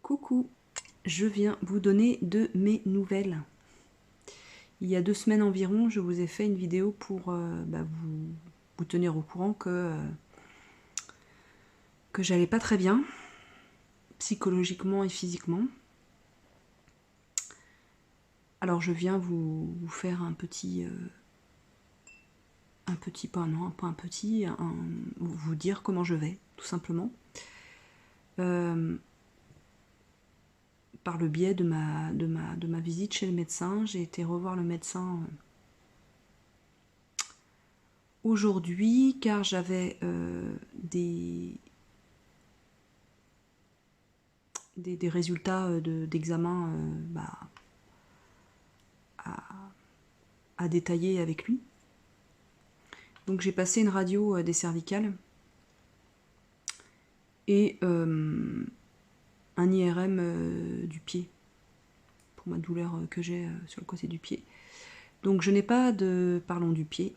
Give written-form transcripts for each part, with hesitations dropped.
Coucou, je viens vous donner de mes nouvelles. Il y a 2 semaines environ, je vous ai fait une vidéo pour vous tenir au courant que j'allais pas très bien, psychologiquement et physiquement. Alors je viens vous faire vous dire comment je vais, tout simplement. Par le biais de ma visite chez le médecin, j'ai été revoir le médecin aujourd'hui car j'avais des résultats d'examen à détailler avec lui. Donc j'ai passé une radio des cervicales et un IRM du pied pour ma douleur que j'ai sur le côté du pied. Donc je n'ai pas de... Parlons du pied.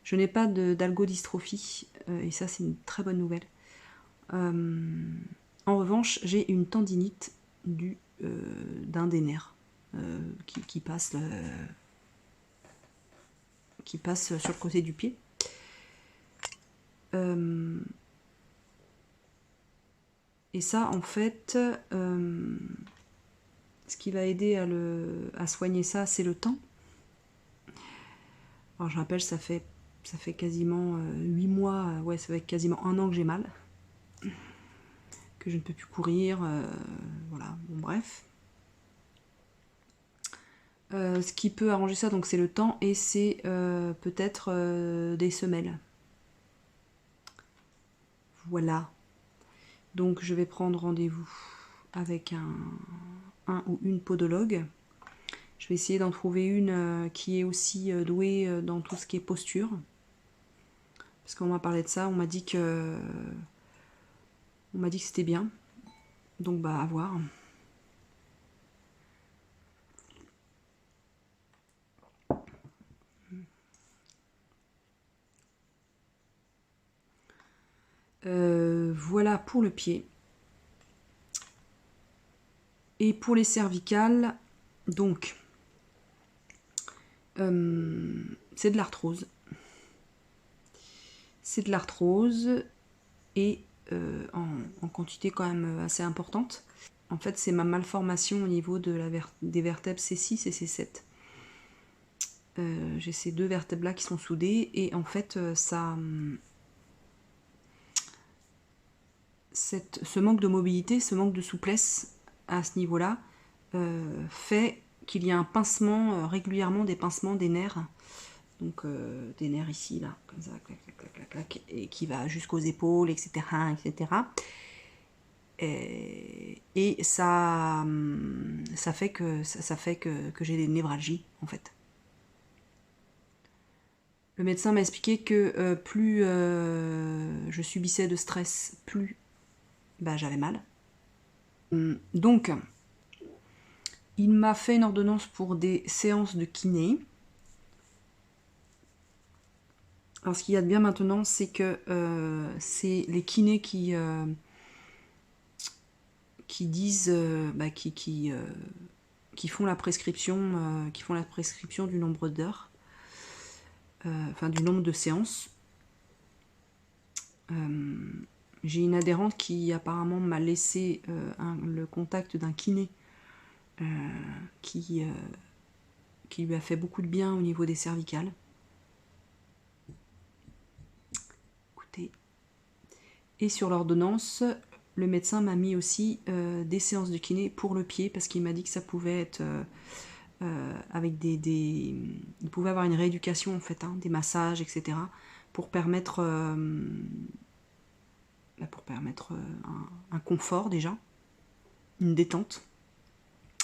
Je n'ai pas d'algodystrophie et ça c'est une très bonne nouvelle. En revanche, j'ai une tendinite d'un des nerfs qui passe sur le côté du pied. Et ça, en fait, ce qui va aider à soigner ça, c'est le temps. Alors je rappelle, ça fait quasiment 8 mois, ouais, ça fait quasiment 1 an que j'ai mal. Que je ne peux plus courir, voilà, bon bref. Ce qui peut arranger ça, donc c'est le temps et c'est peut-être des semelles. Voilà. Donc je vais prendre rendez-vous avec un ou une podologue. Je vais essayer d'en trouver une qui est aussi douée dans tout ce qui est posture. Parce qu'on m'a parlé de ça, on m'a dit que c'était bien. Donc à voir. Voilà pour le pied. Et pour les cervicales, donc, c'est de l'arthrose. C'est de l'arthrose et en quantité quand même assez importante. En fait, c'est ma malformation au niveau des vertèbres C6 et C7. J'ai ces 2 vertèbres-là qui sont soudées et en fait, ce manque de mobilité, ce manque de souplesse à ce niveau-là fait qu'il y a un pincement, régulièrement des pincements des nerfs. Donc des nerfs ici, là, comme ça, clac, clac, clac, clac, clac, et qui va jusqu'aux épaules, etc. etc. Et ça fait que j'ai des névralgies, en fait. Le médecin m'a expliqué que plus je subissais de stress, plus j'avais mal. Donc, il m'a fait une ordonnance pour des séances de kiné. Alors ce qu'il y a de bien maintenant, c'est que c'est les kinés qui disent, qui font la prescription, du nombre d'heures, enfin du nombre de séances. J'ai une adhérente qui apparemment m'a laissé le contact d'un kiné qui lui a fait beaucoup de bien au niveau des cervicales. Écoutez. Et sur l'ordonnance, le médecin m'a mis aussi des séances de kiné pour le pied parce qu'il m'a dit que ça pouvait être avec il pouvait avoir une rééducation en fait, des massages, etc. pour permettre un confort déjà, une détente.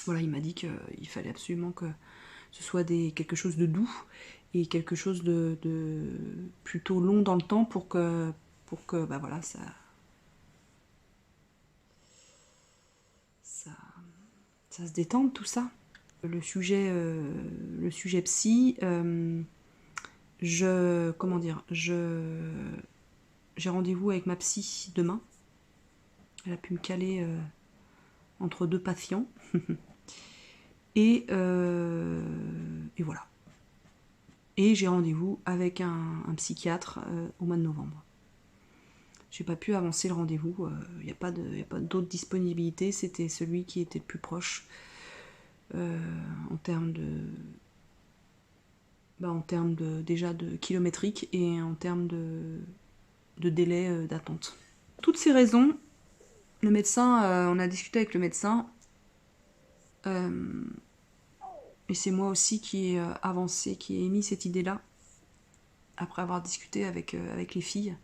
Voilà, il m'a dit qu'il fallait absolument que ce soit quelque chose de doux et quelque chose de plutôt long dans le temps pour que voilà, ça se détende tout ça. Le sujet psy, j'ai rendez-vous avec ma psy demain. Elle a pu me caler entre deux patients. Et voilà. Et j'ai rendez-vous avec un psychiatre au mois de novembre. J'ai pas pu avancer le rendez-vous, il n'y a pas d'autre disponibilité, c'était celui qui était le plus proche en termes déjà de kilométrique et en termes de délai d'attente. Toutes ces raisons, le médecin, on a discuté avec le médecin, et c'est moi aussi qui ai avancé, qui ai émis cette idée-là, après avoir discuté avec les filles.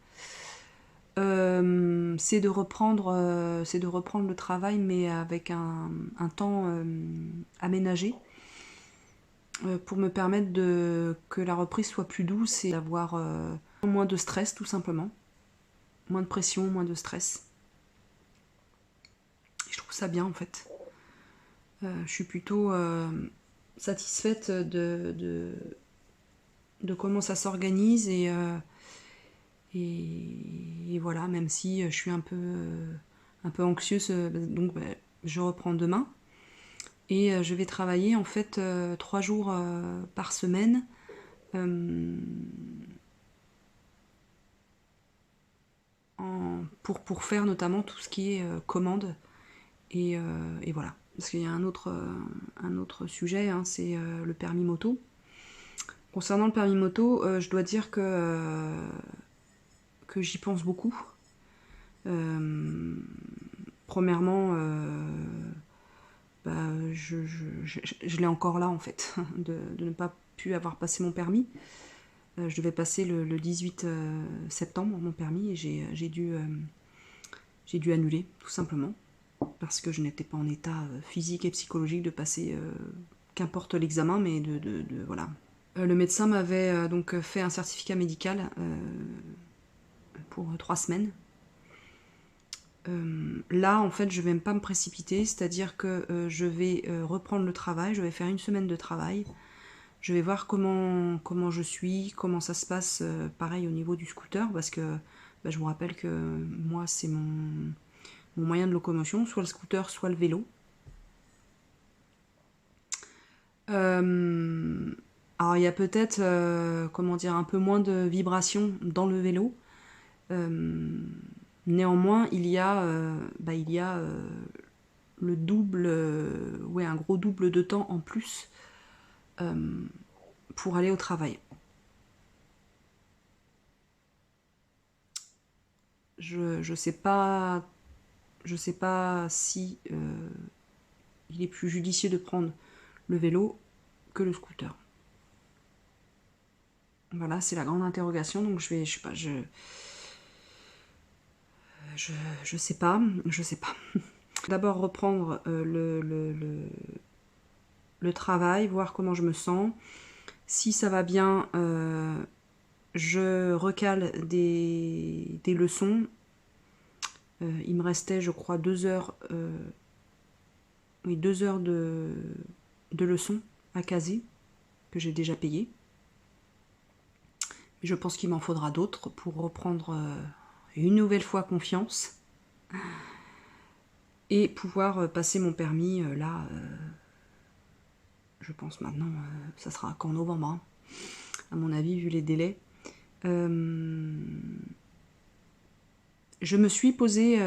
C'est de reprendre le travail, mais avec un temps aménagé, pour me permettre que la reprise soit plus douce et d'avoir moins de stress, tout simplement. Moins de pression, moins de stress. Et je trouve ça bien, en fait. Je suis plutôt satisfaite de comment ça s'organise, et voilà, même si je suis un peu anxieuse, donc je reprends demain. Et je vais travailler en fait 3 jours par semaine. Pour faire notamment tout ce qui est commande. Et voilà. Parce qu'il y a un autre sujet, hein, c'est le permis moto. Concernant le permis moto, je dois dire que j'y pense beaucoup. Premièrement, je l'ai encore là en fait, de ne pas pu avoir passé mon permis. Je devais passer le 18 septembre mon permis, et j'ai dû annuler, tout simplement, parce que je n'étais pas en état physique et psychologique de passer qu'importe l'examen, mais voilà. Le médecin m'avait donc fait un certificat médical pour 3 semaines. Là, en fait, je vais pas me précipiter, c'est-à-dire que je vais reprendre le travail, je vais faire une semaine de travail, je vais voir comment je suis, comment ça se passe, pareil au niveau du scooter, parce que je vous rappelle que moi, c'est mon moyen de locomotion, soit le scooter, soit le vélo. Alors, il y a peut-être, un peu moins de vibrations dans le vélo. Néanmoins, il y a le double, un gros double de temps en plus pour aller au travail. Je sais pas si il est plus judicieux de prendre le vélo que le scooter. Voilà, c'est la grande interrogation. Donc je sais pas, je sais pas. D'abord reprendre le travail, voir comment je me sens. Si ça va bien, je recale des leçons. Il me restait, je crois, 2 heures, 2 heures de leçons à caser, que j'ai déjà payées. Mais je pense qu'il m'en faudra d'autres pour reprendre une nouvelle fois confiance et pouvoir passer mon permis là. Je pense maintenant, ça sera qu'en novembre, hein, à mon avis, vu les délais. Je me suis posé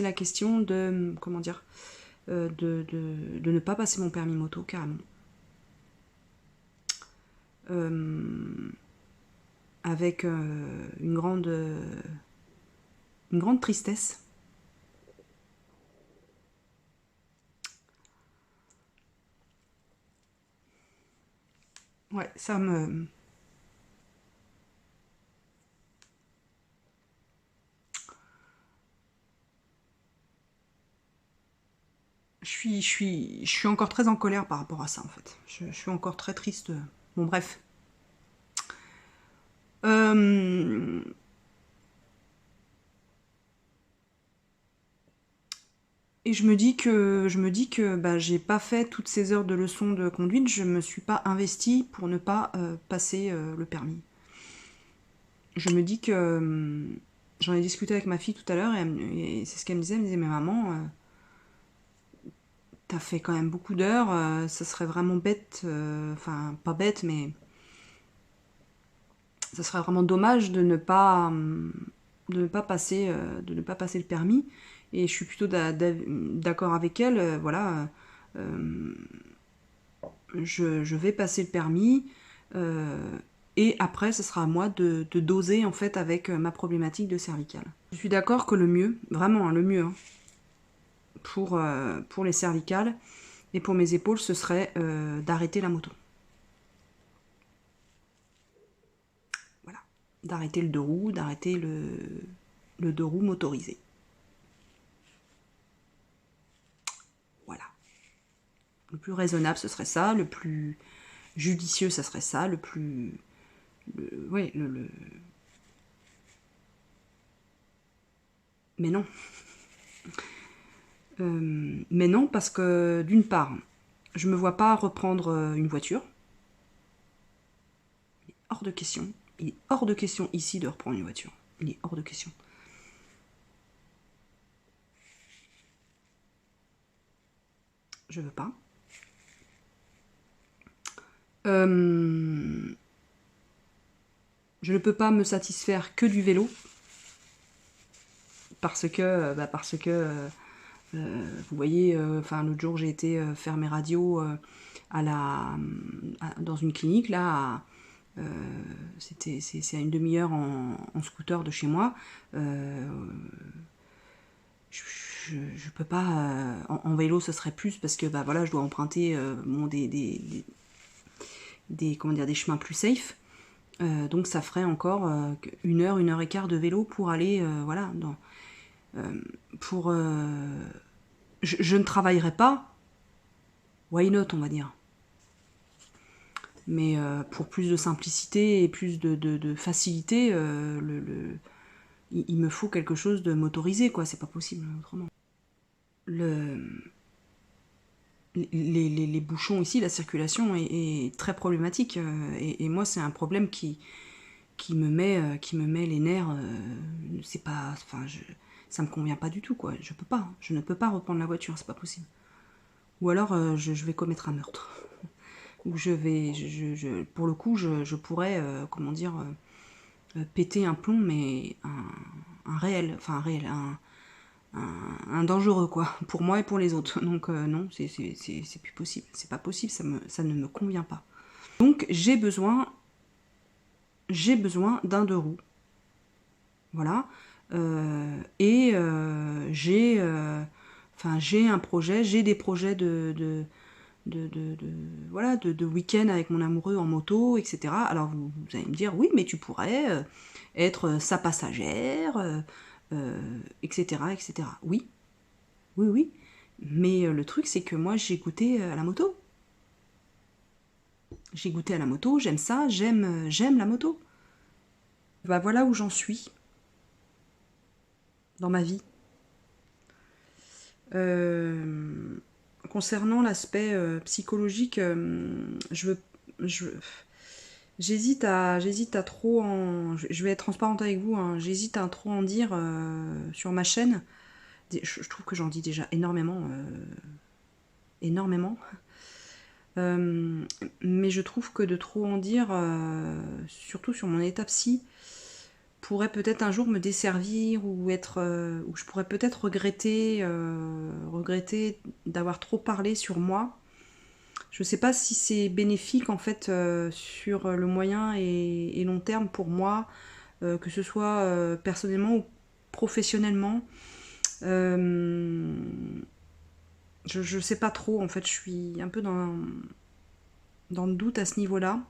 la question de de ne pas passer mon permis moto carrément. Avec une grande tristesse. Ouais, ça me... Je suis encore très en colère par rapport à ça, en fait. Je suis encore très triste. Bon, bref. Et je me dis que j'ai pas fait toutes ces heures de leçons de conduite, je me suis pas investie pour ne pas passer le permis. Je me dis que j'en ai discuté avec ma fille tout à l'heure, et c'est ce qu'elle me disait, mais maman, t'as fait quand même beaucoup d'heures, ça serait vraiment bête, enfin pas bête, mais ça serait vraiment dommage de ne pas passer, le permis. Et je suis plutôt d'accord avec elle, voilà, je vais passer le permis, et après, ce sera à moi de doser en fait avec ma problématique de cervicale. Je suis d'accord que le mieux, vraiment hein, le mieux, hein, pour les cervicales et pour mes épaules, ce serait d'arrêter la moto. Voilà. D'arrêter le deux roues, d'arrêter le deux roues motorisé. Voilà. Le plus raisonnable, ce serait ça. Le plus judicieux, ça serait ça. Le plus... ouais, Mais non. Mais non, parce que d'une part, je me vois pas reprendre une voiture. Il est hors de question. Il est hors de question ici de reprendre une voiture. Il est hors de question. Je veux pas. Je ne peux pas me satisfaire que du vélo. Parce que vous voyez, enfin l'autre jour j'ai été faire mes radios dans une clinique là, c'est à une demi-heure en scooter de chez moi. Je peux pas, en vélo ce serait plus parce que bah voilà je dois emprunter comment dire, des chemins plus safe. Donc ça ferait encore une heure et quart de vélo pour aller voilà pour je ne travaillerai pas, why not on va dire. Mais pour plus de simplicité et plus de facilité, il me faut quelque chose de motorisé, quoi. C'est pas possible autrement. Les bouchons ici, la circulation est très problématique. Et moi, c'est un problème qui me met les nerfs. C'est pas, enfin, ça me convient pas du tout, quoi. Je ne peux pas reprendre la voiture, c'est pas possible. Ou alors, je vais commettre un meurtre. Ou pour le coup, je pourrais, comment dire, péter un plomb, mais un réel, enfin un réel, un dangereux, quoi, pour moi et pour les autres. Donc non, c'est plus possible, c'est pas possible, ça ne me convient pas. Donc j'ai besoin d'un deux roues, voilà, j'ai un projet, j'ai des projets voilà, de week-end avec mon amoureux en moto, etc. Alors vous allez me dire, oui, mais tu pourrais être sa passagère, etc., etc. Oui, oui, oui. Mais le truc, c'est que moi, j'ai goûté à la moto. J'ai goûté à la moto, j'aime ça, j'aime la moto. Bah voilà où j'en suis dans ma vie. Concernant l'aspect psychologique, je veux, je, j'hésite à trop en. Je vais être transparente avec vous, hein, j'hésite à trop en dire sur ma chaîne. Je trouve que j'en dis déjà énormément. Énormément. Mais je trouve que de trop en dire, surtout sur mon état psy, pourrait peut-être un jour me desservir ou ou je pourrais peut-être regretter d'avoir trop parlé sur moi. Je sais pas si c'est bénéfique en fait sur le moyen et long terme pour moi, que ce soit personnellement ou professionnellement. Je sais pas trop en fait, je suis un peu dans le doute à ce niveau-là.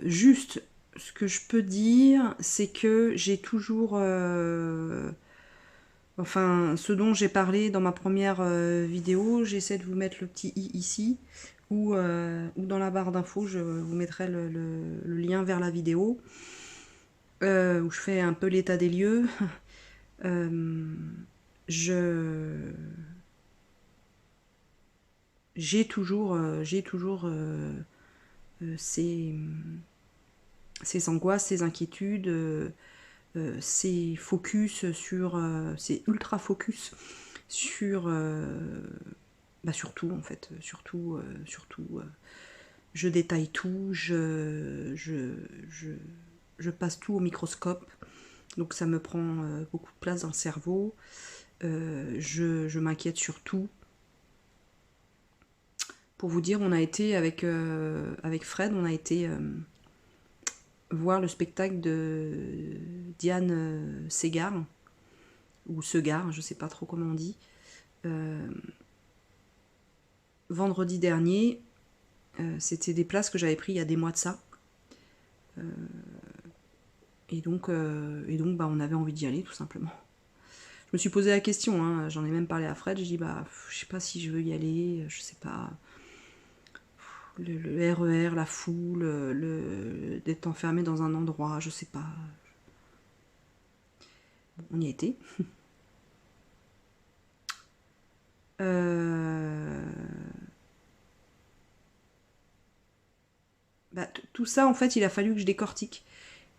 Juste, ce que je peux dire, c'est que j'ai toujours... enfin, ce dont j'ai parlé dans ma première vidéo, j'essaie de vous mettre le petit i ici, ou dans la barre d'infos, je vous mettrai le lien vers la vidéo, où je fais un peu l'état des lieux. Euh, je... J'ai toujours ces angoisses, ces inquiétudes, c'est focus sur... c'est ultra focus sur... bah surtout en fait, surtout, je détaille tout, je passe tout au microscope, donc ça me prend beaucoup de place dans le cerveau, je m'inquiète sur tout. Pour vous dire, on a été avec Fred, on a été voir le spectacle de Diane Segar, ou Segar, je sais pas trop comment on dit, vendredi dernier. C'était des places que j'avais pris il y a des mois de ça. Et donc bah, on avait envie d'y aller, tout simplement. Je me suis posé la question, hein, j'en ai même parlé à Fred, j'ai dit, bah, je sais pas si je veux y aller, je sais pas. Le RER, la foule, d'être enfermé dans un endroit, je sais pas. Bon, on y a été. Bah, tout ça, en fait, il a fallu que je décortique.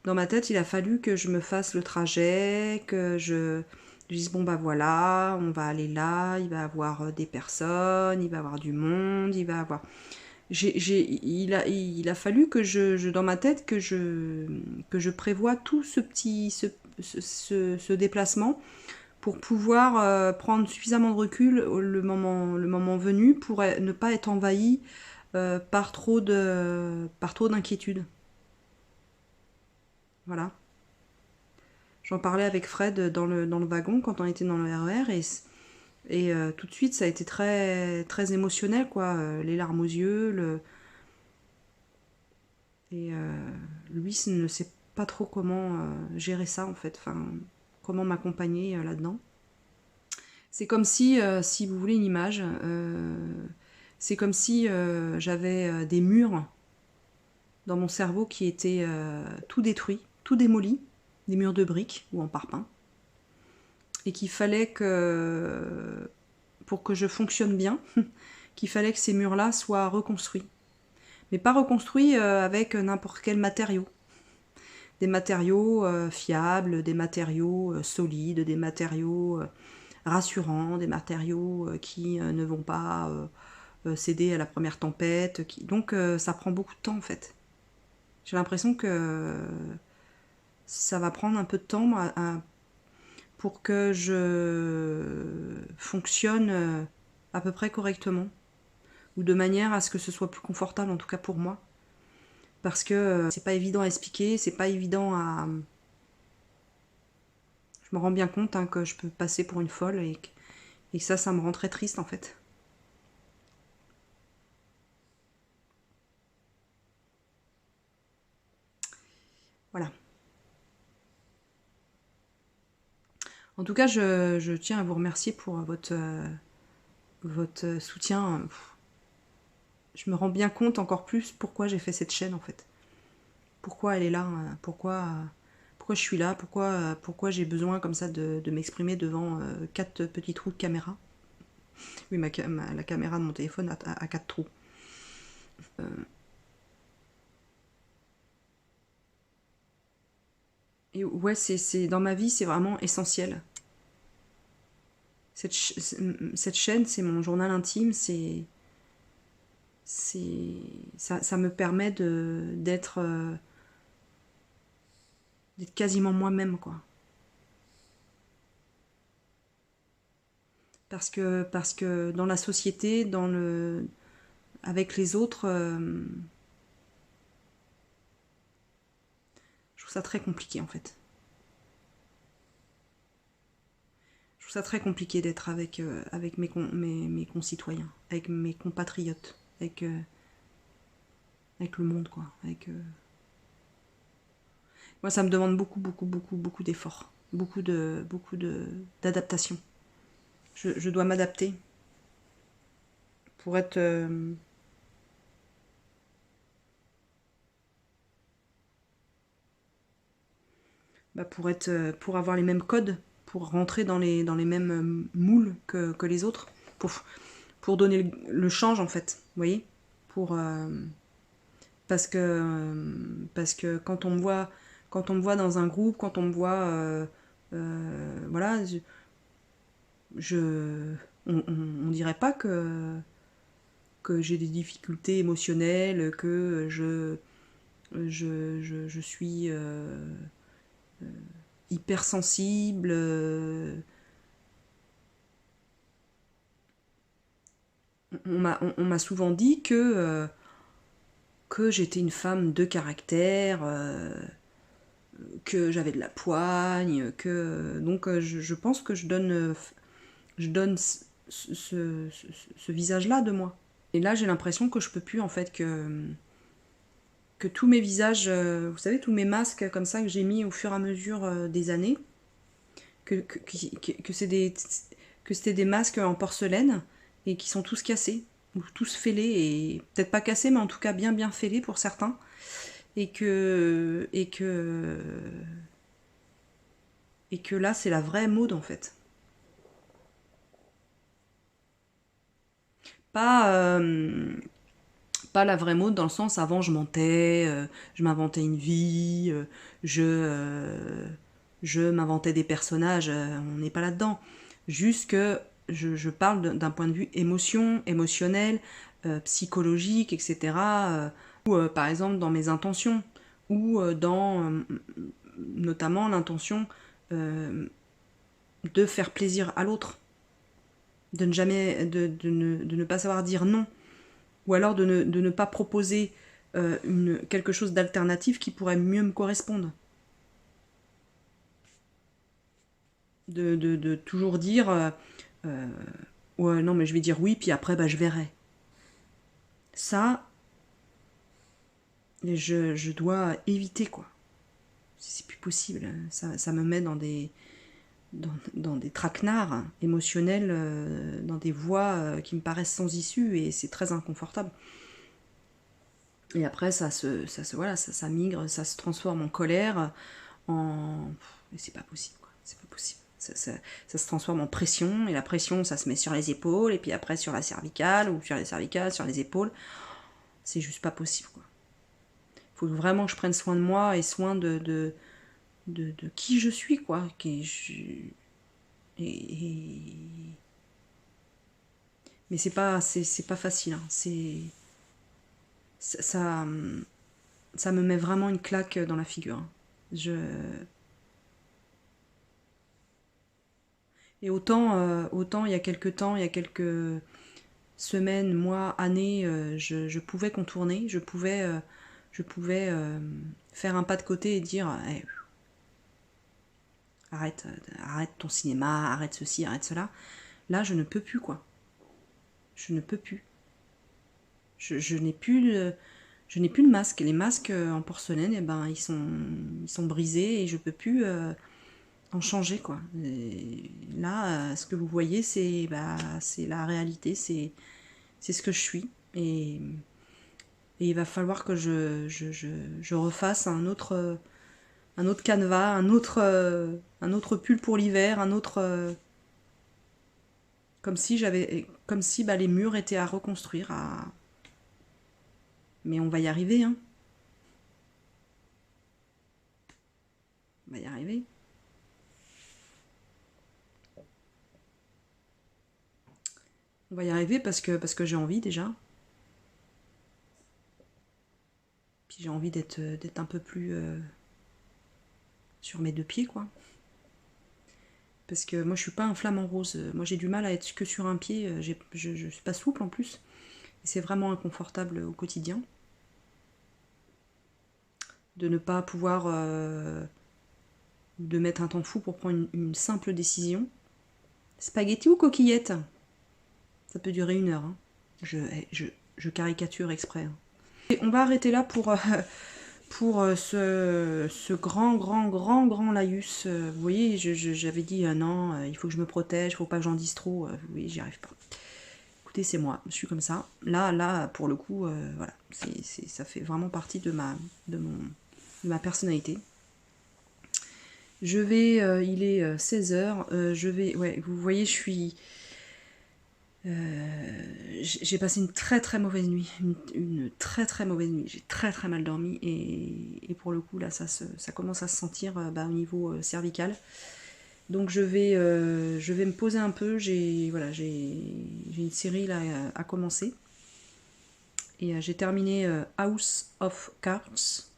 Dans ma tête, il a fallu que je me fasse le trajet, que je dise, bon bah voilà, on va aller là, il va y avoir des personnes, il va y avoir du monde, il va y avoir... il a fallu que dans ma tête, que je prévoie tout ce déplacement pour pouvoir prendre suffisamment de recul le moment venu pour ne pas être envahi par trop d'inquiétude. Voilà. J'en parlais avec Fred dans le wagon quand on était dans le RER et tout de suite ça a été très, très émotionnel, quoi. Les larmes aux yeux, et lui ne sait pas trop comment gérer ça en fait, enfin, comment m'accompagner là-dedans. C'est comme si vous voulez une image, c'est comme si j'avais des murs dans mon cerveau qui étaient tout détruits, tout démolis, des murs de briques ou en parpaing, et qu'il fallait que, pour que je fonctionne bien, qu'il fallait que ces murs-là soient reconstruits. Mais pas reconstruits avec n'importe quel matériau. Des matériaux fiables, des matériaux solides, des matériaux rassurants, des matériaux qui ne vont pas céder à la première tempête. Donc ça prend beaucoup de temps en fait. J'ai l'impression que ça va prendre un peu de temps pour que je fonctionne à peu près correctement. Ou de manière à ce que ce soit plus confortable, en tout cas pour moi. Parce que c'est pas évident à expliquer, c'est pas évident à... Je me rends bien compte hein, que je peux passer pour une folle et ça me rend très triste en fait. Voilà. En tout cas, je tiens à vous remercier pour votre soutien. Je me rends bien compte encore plus pourquoi j'ai fait cette chaîne en fait. Pourquoi elle est là, pourquoi je suis là, pourquoi j'ai besoin comme ça de m'exprimer devant 4 petits trous de caméra. Oui, la caméra de mon téléphone a 4 trous. Et ouais, dans ma vie, c'est vraiment essentiel. Cette chaîne, c'est mon journal intime, ça me permet d'être quasiment moi-même, quoi. Parce que dans la société, avec les autres, je trouve ça très compliqué en fait. Je trouve ça très compliqué d'être avec mes concitoyens, avec mes compatriotes, avec le monde, quoi. Moi, ça me demande beaucoup, beaucoup, beaucoup, beaucoup d'efforts, d'adaptation. Je dois m'adapter pour être pour avoir les mêmes codes, pour rentrer dans les mêmes moules que les autres, pour donner le change en fait, vous voyez, parce que quand on me voit Quand on me voit dans un groupe, quand on me voit... voilà, on dirait pas que j'ai des difficultés émotionnelles, que je suis hypersensible. On m'a souvent dit que j'étais une femme de caractère, que j'avais de la poigne, que donc je pense que je donne ce visage-là de moi. Et là, j'ai l'impression que je peux plus en fait que tous mes visages, vous savez, tous mes masques comme ça que j'ai mis au fur et à mesure des années, que c'était des masques en porcelaine et qui sont tous cassés ou tous fêlés et peut-être pas cassés mais en tout cas bien fêlés pour certains et que là c'est la vraie mode en fait. Pas pas la vraie mode dans le sens avant je mentais, je m'inventais une vie, je m'inventais des personnages, on n'est pas là-dedans. Juste que je parle d'un point de vue émotionnel, psychologique, etc. Ou par exemple dans mes intentions, ou dans notamment l'intention de faire plaisir à l'autre, de ne jamais, de ne pas savoir dire non, ou alors de ne pas proposer quelque chose d'alternatif qui pourrait mieux me correspondre. De toujours dire ouais non mais je vais dire oui puis après bah je verrai. Ça je dois éviter quoi. C'est plus possible. Ça me met dans des traquenards émotionnels, dans des voies qui me paraissent sans issue et c'est très inconfortable. Et après ça migre, ça se transforme en colère, mais c'est pas possible quoi, c'est pas possible. Ça se transforme en pression, et la pression ça se met sur les épaules, et puis après sur la cervicale, ou sur les cervicales, sur les épaules. C'est juste pas possible quoi. Faut vraiment que je prenne soin de moi et soin de qui je suis quoi. Mais c'est pas facile. Hein. Ça, ça me met vraiment une claque dans la figure. Hein. Et autant il y a quelques temps, il y a quelques semaines, mois, années, je pouvais contourner, je pouvais faire un pas de côté et dire hey, arrête ton cinéma, arrête ceci, arrête cela. Là, je ne peux plus quoi. Je ne peux plus. Je n'ai plus de masque. Les masques en porcelaine, eh ben, ils sont brisés et je peux plus en changer quoi. Et là, ce que vous voyez, c'est la réalité, c'est ce que je suis. Et il va falloir que je refasse un autre canevas, un autre pull pour l'hiver, un autre comme si les murs étaient à reconstruire. Mais on va y arriver, hein. On va y arriver. On va y arriver parce que j'ai envie déjà. Puis j'ai envie d'être un peu plus sur mes deux pieds, quoi. Parce que moi, je suis pas un flamant rose. Moi, j'ai du mal à être que sur un pied. Je suis pas souple en plus. Et c'est vraiment inconfortable au quotidien. De ne pas pouvoir... de mettre un temps fou pour prendre une simple décision. Spaghetti ou coquillette? Ça peut durer 1 heure. Hein. Je caricature exprès. Hein. Et on va arrêter là pour ce grand laïus. Vous voyez, j'avais dit non, il faut que je me protège, il faut pas que j'en dise trop. Vous voyez, j'y arrive pas. Écoutez, c'est moi, je suis comme ça. Là, pour le coup, voilà, ça fait vraiment partie de ma personnalité. Je vais, il est 16h, je vais, ouais, vous voyez, je suis J'ai passé une très très mauvaise nuit, une très très mauvaise nuit. J'ai très très mal dormi et pour le coup là ça commence à se sentir au niveau cervical. Donc je vais me poser un peu. J'ai une série là à commencer et j'ai terminé House of Cards.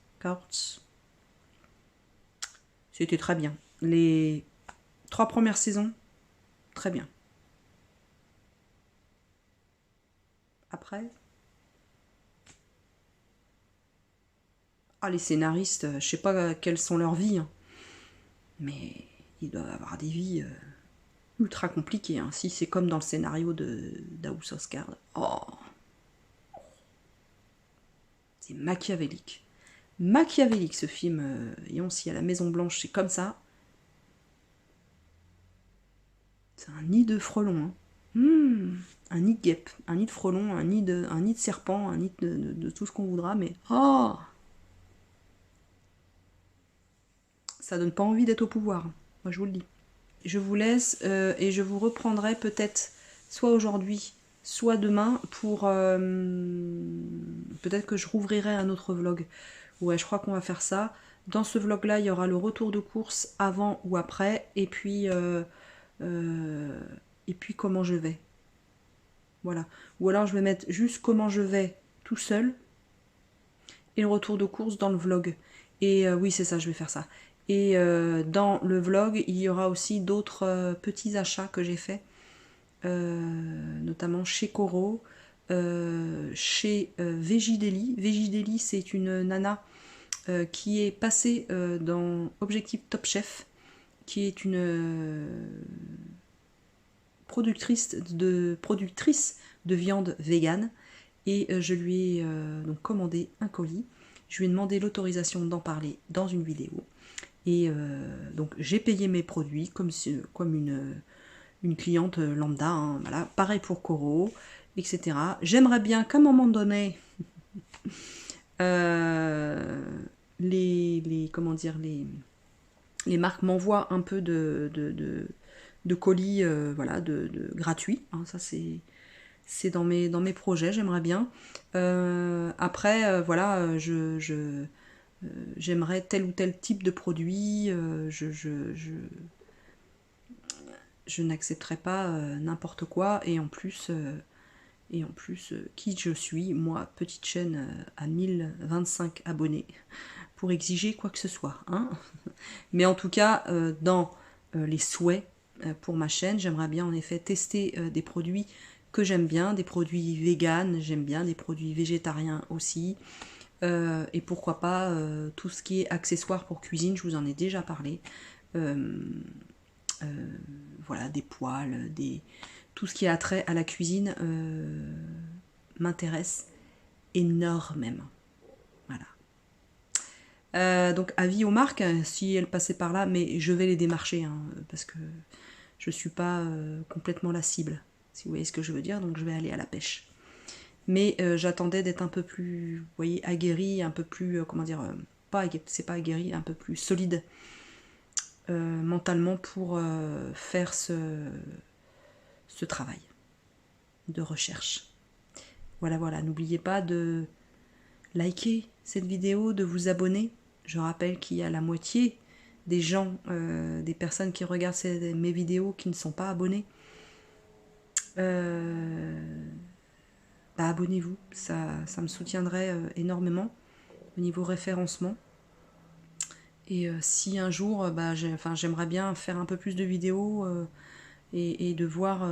C'était très bien. Les 3 premières saisons, très bien. Après, les scénaristes, je sais pas quelles sont leurs vies, hein, mais ils doivent avoir des vies ultra compliquées. Hein. Si c'est comme dans le scénario de House of Cards, c'est machiavélique. Machiavélique ce film. Et si à la Maison Blanche c'est comme ça, c'est un nid de frelons. Hein. Un nid de guêpes, un nid de frelons, un nid de serpents, un nid de tout ce qu'on voudra, mais ça donne pas envie d'être au pouvoir. Moi je vous le dis. Je vous laisse et je vous reprendrai peut-être soit aujourd'hui, soit demain pour peut-être que je rouvrirai un autre vlog. Ouais, je crois qu'on va faire ça. Dans ce vlog là, il y aura le retour de course avant ou après et puis comment je vais. Voilà. Ou alors je vais mettre juste comment je vais tout seul et le retour de course dans le vlog. Et oui, c'est ça, je vais faire ça. Et dans le vlog, il y aura aussi d'autres petits achats que j'ai faits, notamment chez Coro, chez Vegideli. Vegideli, c'est une nana qui est passée dans Objectif Top Chef, qui est une productrice de viande végane. Et je lui ai donc commandé un colis. Je lui ai demandé l'autorisation d'en parler dans une vidéo. Et donc j'ai payé mes produits comme une cliente lambda. Hein, voilà. Pareil pour Coro, etc. J'aimerais bien qu'à un moment donné, comment dire, les marques m'envoient un peu de colis voilà, gratuits. Hein, ça c'est dans mes projets, j'aimerais bien. Après, voilà, j'aimerais tel ou tel type de produit. Je n'accepterai pas n'importe quoi. Et en plus, qui je suis, moi, petite chaîne à 1025 abonnés, pour exiger quoi que ce soit. Hein. Mais en tout cas, dans les souhaits pour ma chaîne, j'aimerais bien en effet tester des produits que j'aime bien, des produits véganes, j'aime bien, des produits végétariens aussi. Et pourquoi pas tout ce qui est accessoires pour cuisine, je vous en ai déjà parlé. Voilà, des poêles, tout ce qui a trait à la cuisine m'intéresse énormément. Voilà. Donc avis aux marques, si elles passaient par là, mais je vais les démarcher, hein, parce que je ne suis pas complètement la cible, si vous voyez ce que je veux dire, donc je vais aller à la pêche. Mais j'attendais d'être un peu plus, vous voyez, aguerri, un peu plus, comment dire, c'est pas aguerri, un peu plus solide mentalement pour faire ce travail de recherche. Voilà, voilà, n'oubliez pas de liker cette vidéo, de vous abonner. Je rappelle qu'il y a la moitié des gens, des personnes qui regardent mes vidéos qui ne sont pas abonnés. Abonnez-vous, ça me soutiendrait énormément au niveau référencement. Et si un jour, j'aimerais bien faire un peu plus de vidéos et de voir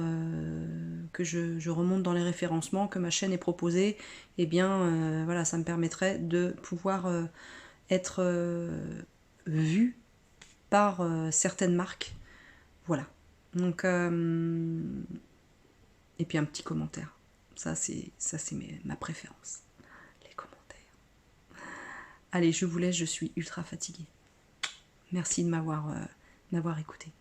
que je remonte dans les référencements, que ma chaîne est proposée, et bien voilà, ça me permettrait de pouvoir être vue par certaines marques. Voilà. Donc, et puis un petit commentaire. Ça c'est ma préférence. Les commentaires. Allez, je vous laisse, je suis ultra fatiguée. Merci de m'avoir écouté.